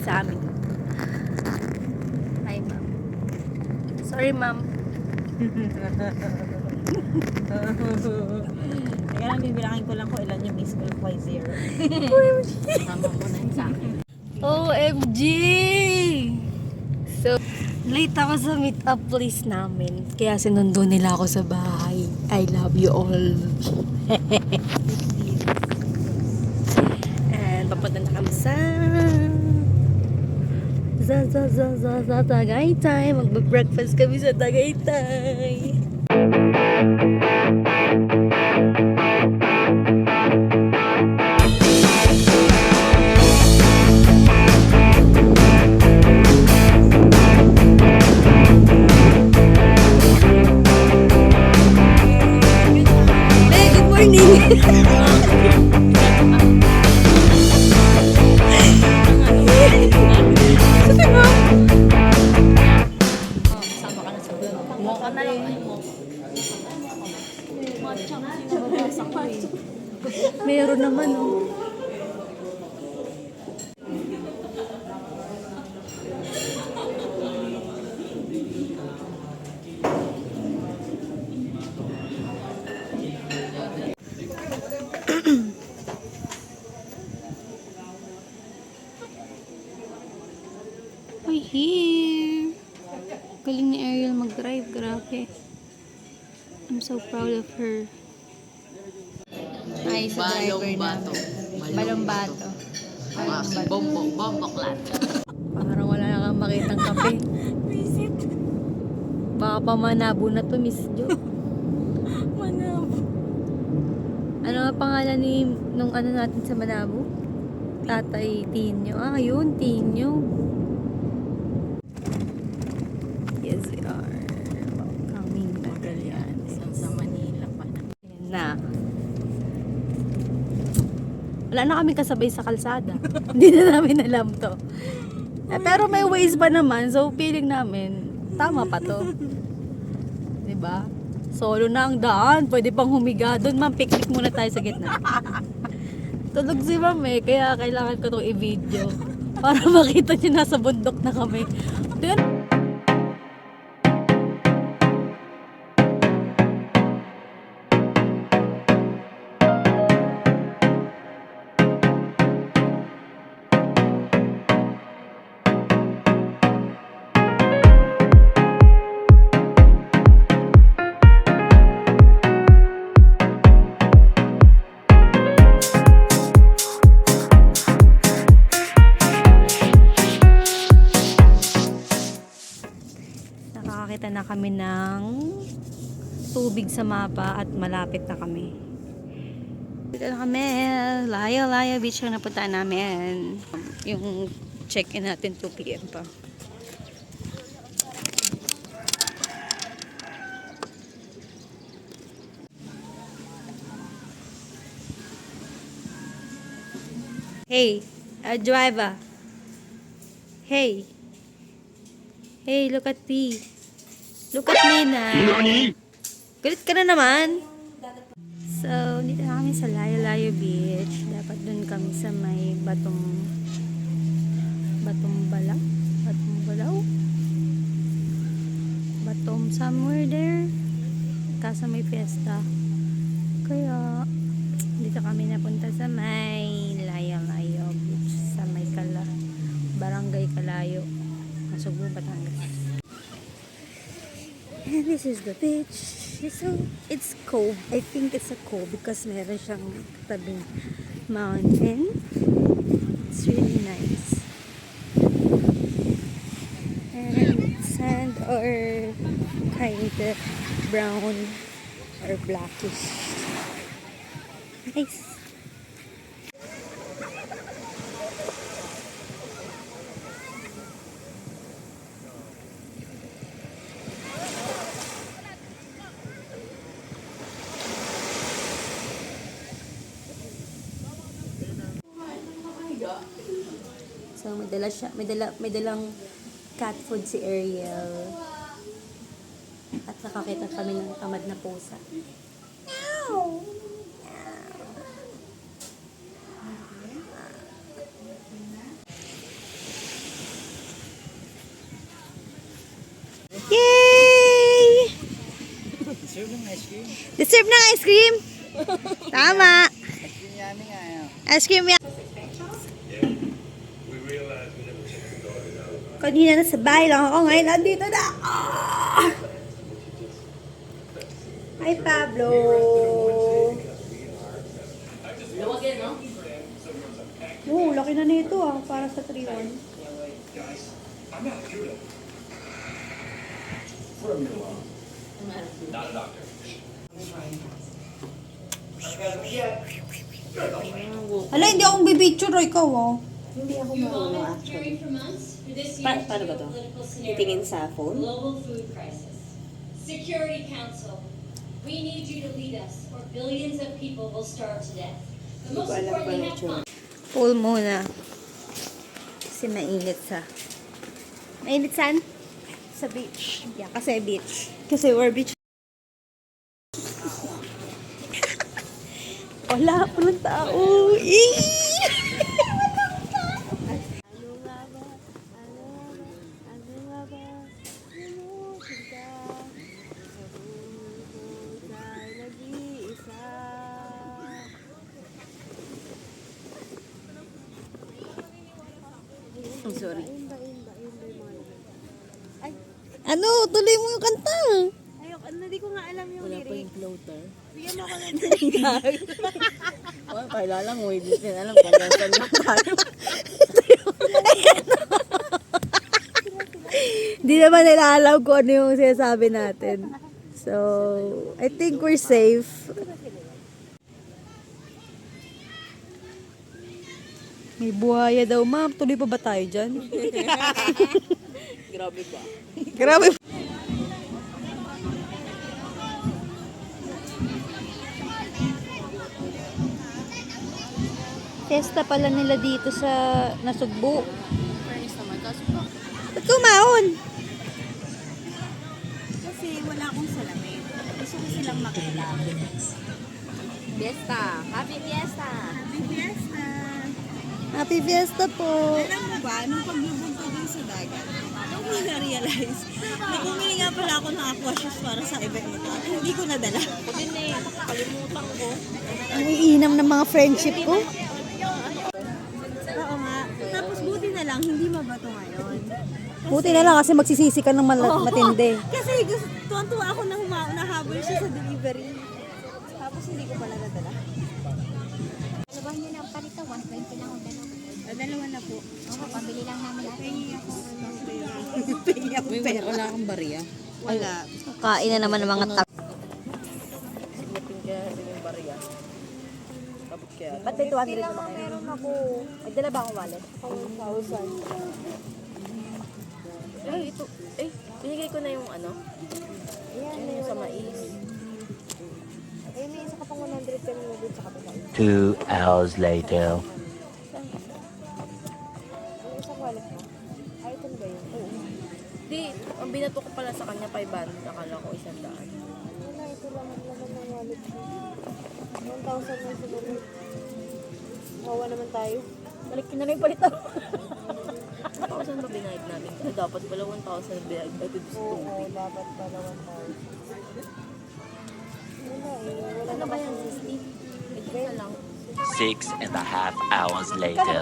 sa amin. Hi, ma'am. Sorry, ma'am. Kaya lang bibilangin ko lang kung ilan yung miss call ko ay 0. Tama mo na yun sa akin. OMG! So, late ako sa meet-up place namin. Kaya sinundo nila ako sa bahay. I love you all. And papunta na kami sa Tagaytay. Magbe-breakfast kami sa Tagaytay. Hey, good morning! Sama ka na sa vlog. Mukha na lang kayo mo. Matchang sinababasa ko eh. Meron naman, oh. We're here. Galing ni Ariel mag-drive. Grabe. I'm so proud of her. Ay, sa driver namin. Balong bato. Bomboklat. Parang wala na kang makitang kape. Visit. Baka pa manabo na to, Miss Jo. Manabo. Ano nga pangalan ni nung ano natin sa Manabo? Tatay Tinyo. Ah, yun, Tinyo. Yes, we are. Coming na ganyan. Sa Manila pa na. Ayan na. Wala na kaming kasabay sa kalsada. Hindi na namin alam to. Pero may ways pa naman. So, feeling namin, tama pa to. Diba? Solo na ang daan. Pwede pang humiga doon. Ma'am, picnic muna tayo sa gitna. Tulog si ma'am eh. Kaya kailangan ko itong i-video. Para makita niyo nasa bundok na kami. Then, nakakakita na kami ng tubig sa mapa at malapit na kami. Dito na kami. Layo beach ang napuntaan namin. Yung check-in natin 2 PM pa. Hey, driver. Hey. Hey, look at me. Look at me na. Galit ka na naman. So, dito na kami sa Layo Beach. Dapat dun kami sa may Batong Balaw? Batom somewhere there. Kaso may fiesta. Kaya, dito kami napunta sa may Layo Beach. Sa may Barangay Kalayo. Masugbo, Batangas. And this is the beach. So, it's cove. I think it's a cove because meron siyang tabing mountain. It's really nice. And sand or kind of brown or blackish. Nice. So, may dalang cat food si Ariel. At nakakita kami ng tamad na pusa. Meow! Deserve ng ice cream. Tama. Ice cream yan. Kanina na sa bahay lang ako. Ngayon, nandito na. Hi, Pablo. Oo, laki na nito para sa 3-1. Ala, hindi akong bibicture, ikaw Hindi ako marunong actually. Paano ba to? Titingin sa phone? Global food crisis. Security Council, we need you to lead us, or billions of people will starve to death. The most importantly, have fun. Pool muna. Kasi mainit sa... Mainit saan? Sa beach. Yeah, kasi beach. Kasi we're beach. Wala po ng tao. I'm sorry. Ano? Tuloy mo yung kanta. Ayok, hindi ko nga alam yung Wala pa lyrics. yung floater. Bigyan mo ako ng Oh, kailangan mo, hindi din alam kung gano'n lang tayo. Di naman nila alam kung ano yung sinasabi natin. So, I think we're safe. May buhaya daw, ma'am. Tuloy pa ba tayo dyan? Grabe ba? Grabe. Testa pala nila dito sa Nasugbu. Fairness naman, kaso pa. Ba't kumaon? Kasi wala akong salamin. Gusto ko silang makita. Fiesta! Happy Fiesta! Happy Fiesta! Happy Fiesta po. Alam mo ba, nung paglubog ko dun sa dagat, nung ko na-realize, na bumili nga pala ako ng aqua shoes para sa event nito at hindi ko nadala. Ako din eh, kalimutan ko. Ang iinam ng mga friendship ko. Oo nga. Tapos buti na lang, hindi mabato ngayon. Buti na lang kasi magsisisi ka ng matindi. Kasi tuwan-tuwa ako na nahabol siya sa delivery. Tapos hindi ko pala nadala. Dalawa niyo lang palito, 120 lang ang dalawa. Dalawa na po. Oo, pabili lang namin natin. Pahingi ako ng pera. Pahingi ako Uy, pera. wala kang bariya. Wala. Kain na naman ng mga tap. Signating kaya yung bariya. Tapos kaya. Ba't may 200 naman kayo? Meron ako. Ay, dala ba akong wallet? 1,000. Ay, ito. Eh, binigay ko na yung ano. Ayan, Yung sa mais. Ay, may isa ka pang 100 ka nyo dun sa kapatid. 2 hours later. Ano isang wallet mo? Ay, ito na ba yun? Oo. Di, ang binato ko pala sa kanya 500. Akala ko 100. Wala, ito lang ang laman ng wallet mo. 1,000 na siguro. Kawa naman tayo. Balik na lang yung palito. 1,000 ba binayad natin? Kasi dapat pala 1,000 binayad natin sa Oo, tubig. dapat pala 1,000. Wala eh. Wala Ano na ba kasi. yan, sisti? Ito na lang. 6.5 hours later.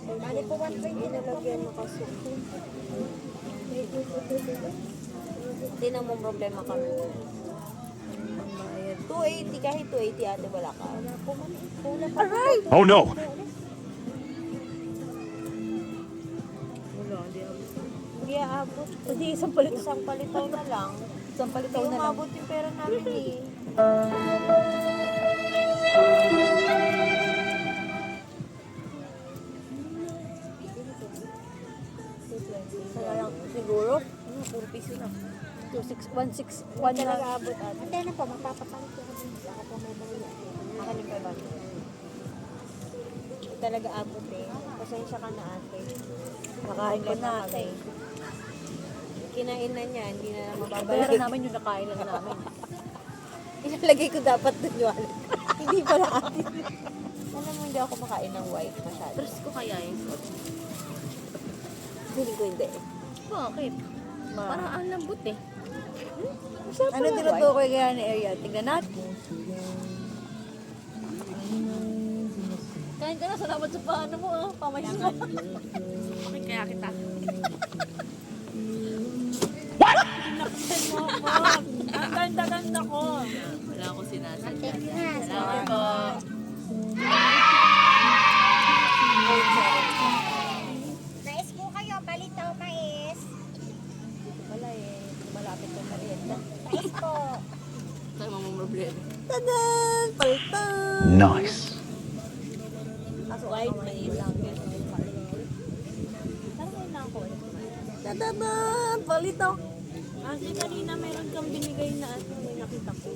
Bali po 120 nalagyan mo kasi. Hindi na mong problema kami. Bayad. 280 kahit 280 ate wala ka. Wala pa. Aray! Oh no! Wala, hindi ako. Hindi aabot. Hindi, isang palito. Isang palitaw na lang. Isang palitaw Hindi na lang. umabot yung pera namin eh. Sayang siguro. Puro piso na. 2,616. 1 Talaga na. abot ate. Hindi na po, magpapapalit ko din. Ako po may bawala. Akin yung 500. Hindi talaga abot eh. Pasensya ka na ate. Nakain ko na ate. Kinain na niya, hindi na Pera mababalik. namin yung nakain lang namin. Ilalagay ko dapat dun yung wallet. Hindi pala atin. Alam mo, hindi ako makain ng white masyado. Tres ko kaya yung suot. Feeling ko hindi. Bakit? Parang ang lambot eh. Ano tinutukoy kaya ni Ariel? Tingnan natin. Kain ka na, salamat sa paano mo, pamay mo. Okay, kaya kita. Ang ganda-ganda ko. Wala akong sinasadya. Thank you na. Salamat po. Mais po kayo, palitaw mais. Wala eh. Malapit na merienda. Mais po. Tayo mamang problema. Tadan! Paltan! Nice. Kaso white mais lang. Tadadan! Palito! Kasi kanina meron kang binigay na ano, may nakita ko.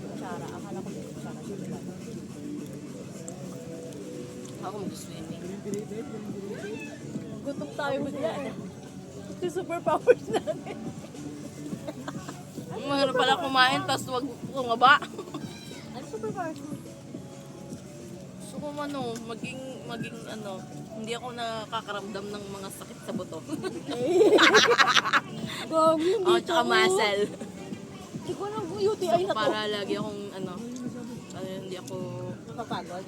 Kutsara. Akala ko may kutsara. Ako mag-swimming. Gutom tayo mo dyan. Ito superpowers natin. Mahirap pala kumain, tapos wag bumaba. Ano superpowers mo? Gusto ko maging ano, hindi ako nakakaramdam ng mga sakit sa buto. Gagi, Oh, tsaka muscle. Hindi ko nang Gusto UTI ko na to. para lagi akong ano, hindi ako Napapagod.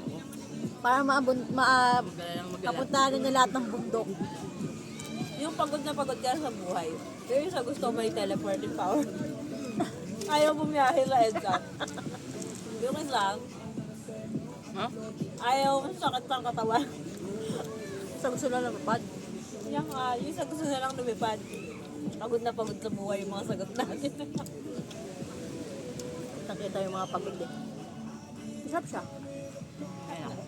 Para magala lang magala. kapuntahan na lahat ng bundok. Yung pagod na pagod ka sa buhay. Pero yung sa gusto may teleporting power. Ayaw bumiyahe sa EDSA. Yung lang, Ha? ayaw sakit ng katawan. Sa gusto na lumipad. Yung sa gusto na lang lumipad. Pagod na pagod sa buhay yung mga sagot natin. Nakita yung mga pagod din. Sarap siya. Kaya ako.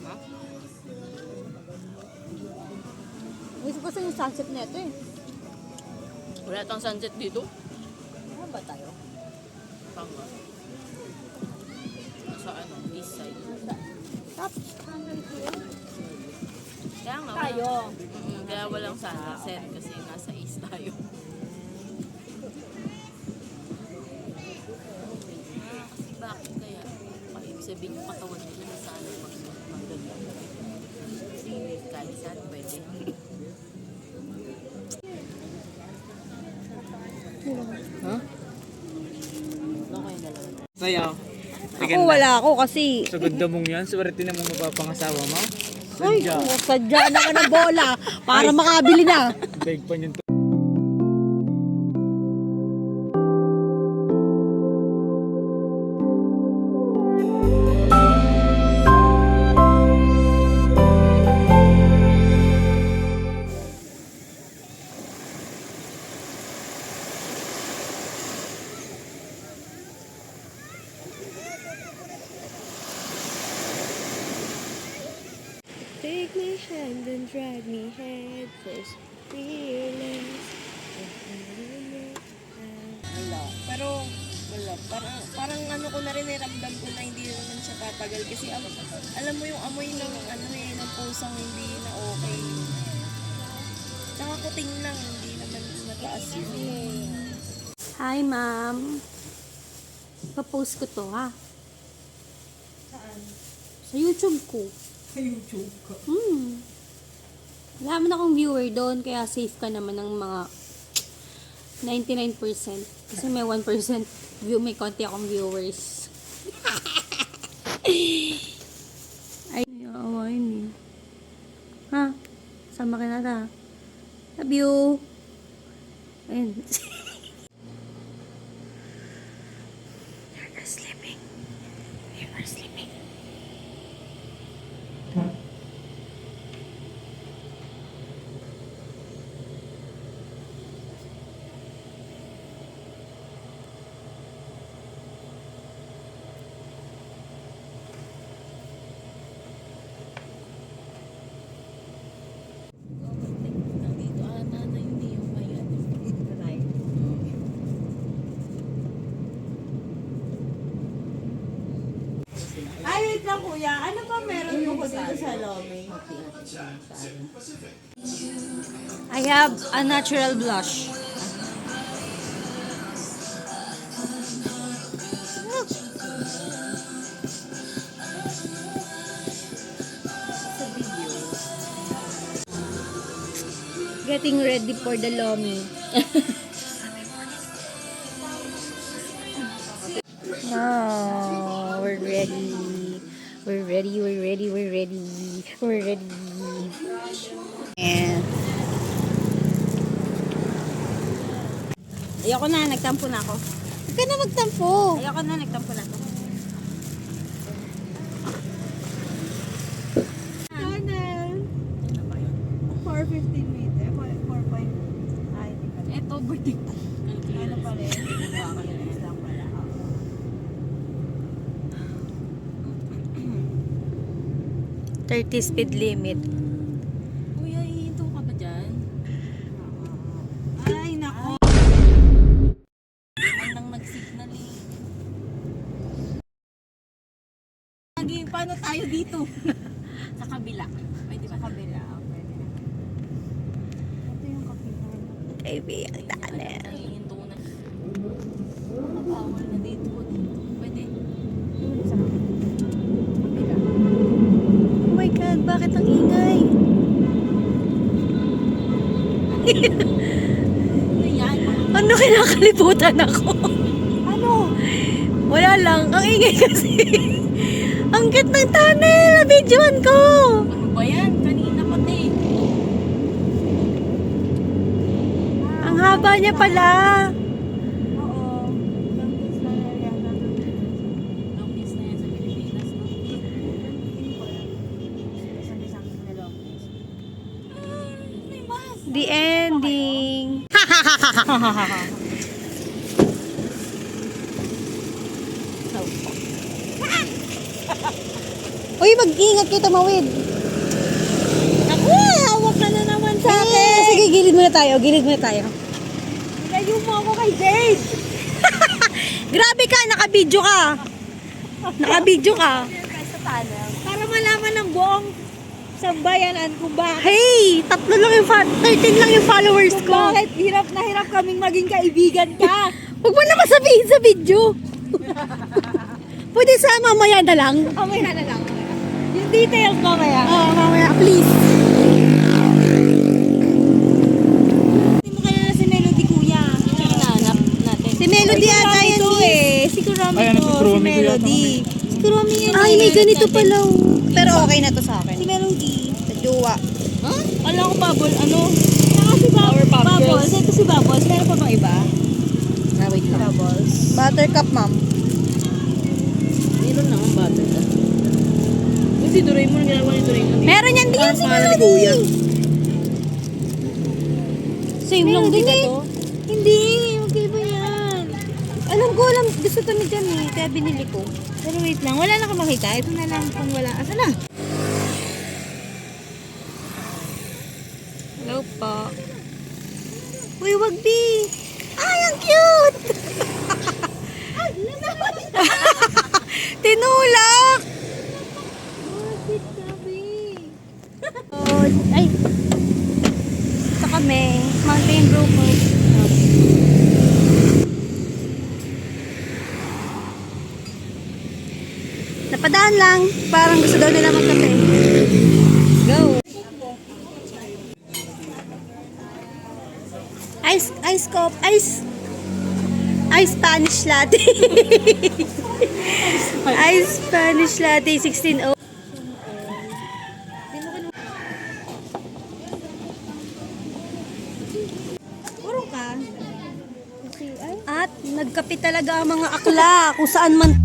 Ha? Gusto ko sa yung sunset na ito eh. Wala tang sunset dito. Ano ba tayo? Tanga. Sa ano, east side. Stop. Kaya nga. Tayo. Kaya walang sunset kasi nasa east tayo. Kasi bakit kaya? Ibig sabihin yung katawan nila na sana maganda. Kasi kahit saan pwede. Ha? Okay na lang. Sa'yo. Ako wala ako kasi Sa ganda mong yan, swerte naman mapapangasawa mo. ay, Sadya. sadya na ka ng bola para makabili na. Daig pa niyan to. Take my hand and drag me head first. Fearless. Pero wala. Parang ano ko na rin ramdam ko na hindi naman siya tatagal kasi alam mo yung amoy ng ano ng pusang hindi na okay. Tsaka kuting lang, hindi naman mataas yun. Hi, ma'am. Pa-post ko to, ha? Saan? Sa YouTube ko. Sa YouTube ko? Wala naman akong viewer doon, kaya safe ka naman ng mga 99%. Kasi may 1% view, may konti akong viewers. Ay, awain eh. Ha? Sama ka na ta. Love you. Ayun. You're sleeping. You are sleeping. Nandito ata na yun yung may ano. Ay, wait lang kuya. Ano ba meron mo dito sa Lome? I have a natural blush. Getting ready for the lomi. Oh, we're ready. We're ready, we're ready, we're ready. We're ready. And Ayoko na, nagtampo na ako. huwag ka na magtampo. Ayoko na, nagtampo na ako. Sana. 4.15 meter. 4 point. Ay, hindi pala. Ito, birthday ko. Ano pala yun? Kakalinis lang pala. 30 speed limit. Kuya, hihinto ka ba dyan? Ay, nako. Ang nang nag-signal eh. Lagi, paano tayo dito? Sa kabila. Pwede ba? Sa kabila. Pwede na. Ito yung kapitan. Baby, ang daan. Hihinto na. Bawal na dito. Pwede. Oh my God, bakit ang ingay? Ano yan? Ano, kinakalibutan ako? Ano? Wala lang, ang ingay kasi. Ang cute ng tunnel, videoan ko. Ano ba yan? Kanina pati. Ang haba niya pala. Oo. Longest na area na. Longest na yan sa Pilipinas. No? Hindi ko alam. Isang na longest. May mas. The ending. Uy, mag-ingat kayo tumawid. Ako, hawak ka na naman sa akin. Sige, gilid muna tayo, gilid muna tayo. Ilayo mo ako kay Jade. Grabe ka, naka-video ka. Naka-video ka. Para malaman ng buong sambayanan kung bakit. Hey, 13 lang yung followers ko. Bakit hirap na hirap kaming maging kaibigan ka? Huwag mo naman sabihin sa video. Pwede sa mamaya na lang. Mamaya na lang. Yung details mamaya. Oo, mamaya, please. Hindi mo kaya na si Melody, kuya. Hinahanap natin. Si Melody ata yan, miss. Si Kurami Ay, ano, to, si si Kurami ko yata, Melody. Si Kurami yan. Ay, may ganito pala. Pero okay na to sa akin. Si Melody. Sa jowa. Huh? Kala ko bubble, ano? Saka si Powerpuff Bubbles. Girls. Ito si Bubbles. Meron pa bang iba? Wait lang. Bubbles. Buttercup, ma'am. Meron naman bubble ka. Yung si Doraemon, ginagawa ni Doraemon. Meron yan din si pangalan ni Melody. Kuya. Same lang din eh. Hindi. Magkaiba yan. Alam, gusto to ni Jan eh. Kaya binili ko. Pero wait lang. Wala na ka makita. Ito na lang kung wala. Asa na? Hello po. Uy, wag di. Ay, ang cute! Tinulak! Oh, ay. Ito kami. Mountain Broker. Napadaan lang. Parang gusto daw nila magkape. Go! Ice Spanish latte. Ice Spanish latte 16. Puro ka. At nagkape talaga ang mga akla kung saan man